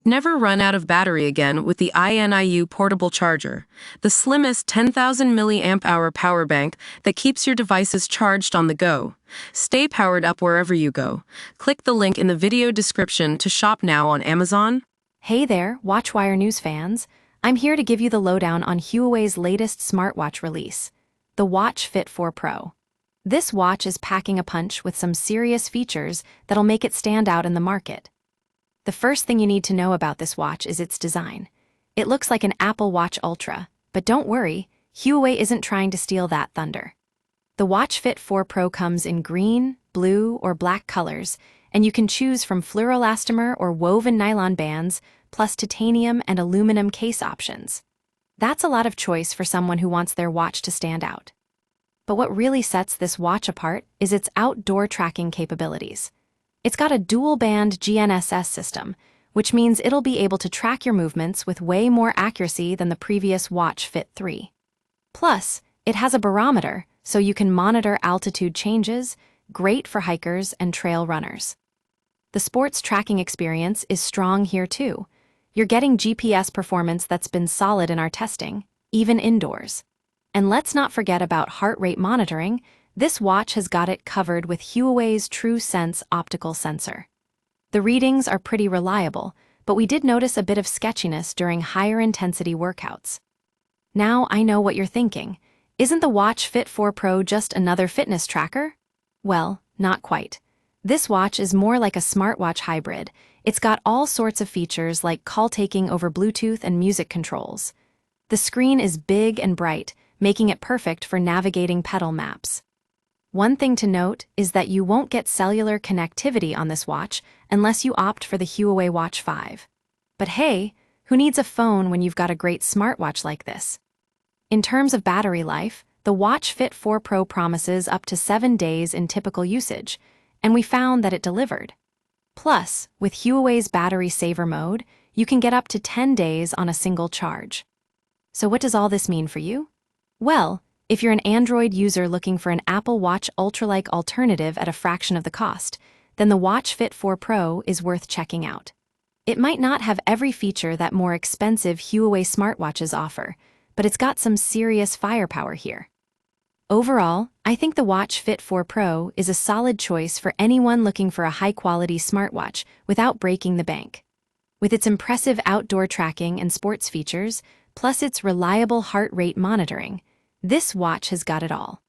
Never run out of battery again with the INIU portable charger, the slimmest 10,000 milliamp hour power bank that keeps your devices charged on the go. Stay powered up wherever you go. Click the link in the video description to shop now on Amazon. Hey there, WatchWire News fans. I'm here to give you the lowdown on Huawei's latest smartwatch release, the Watch Fit 4 Pro. This watch is packing a punch with some serious features that'll make it stand out in the market. The first thing you need to know about this watch is its design. It looks like an Apple Watch Ultra, but don't worry, Huawei isn't trying to steal that thunder. The Watch Fit 4 Pro comes in green, blue, or black colors, and you can choose from fluoroelastomer or woven nylon bands, plus titanium and aluminum case options. That's a lot of choice for someone who wants their watch to stand out. But what really sets this watch apart is its outdoor tracking capabilities. It's got a dual-band GNSS system, which means it'll be able to track your movements with way more accuracy than the previous Watch Fit 3. Plus, it has a barometer, so you can monitor altitude changes, great for hikers and trail runners. The sports tracking experience is strong here too. You're getting GPS performance that's been solid in our testing, even indoors. And let's not forget about heart rate monitoring. This watch has got it covered with Huawei's TrueSense optical sensor. The readings are pretty reliable, but we did notice a bit of sketchiness during higher intensity workouts. Now I know what you're thinking. Isn't the Watch Fit 4 Pro just another fitness tracker? Well, not quite. This watch is more like a smartwatch hybrid. It's got all sorts of features like call taking over Bluetooth and music controls. The screen is big and bright, making it perfect for navigating pedal maps. One thing to note is that you won't get cellular connectivity on this watch unless you opt for the Huawei Watch 5. But hey, who needs a phone when you've got a great smartwatch like this? In terms of battery life, the Watch Fit 4 Pro promises up to 7 days in typical usage, and we found that it delivered. Plus, with Huawei's battery saver mode, you can get up to 10 days on a single charge. So what does all this mean for you? Well, if you're an Android user looking for an Apple Watch Ultra-like alternative at a fraction of the cost, then the Watch Fit 4 Pro is worth checking out. It might not have every feature that more expensive Huawei smartwatches offer, but it's got some serious firepower here. Overall, I think the Watch Fit 4 Pro is a solid choice for anyone looking for a high-quality smartwatch without breaking the bank. With its impressive outdoor tracking and sports features, plus its reliable heart rate monitoring, this watch has got it all.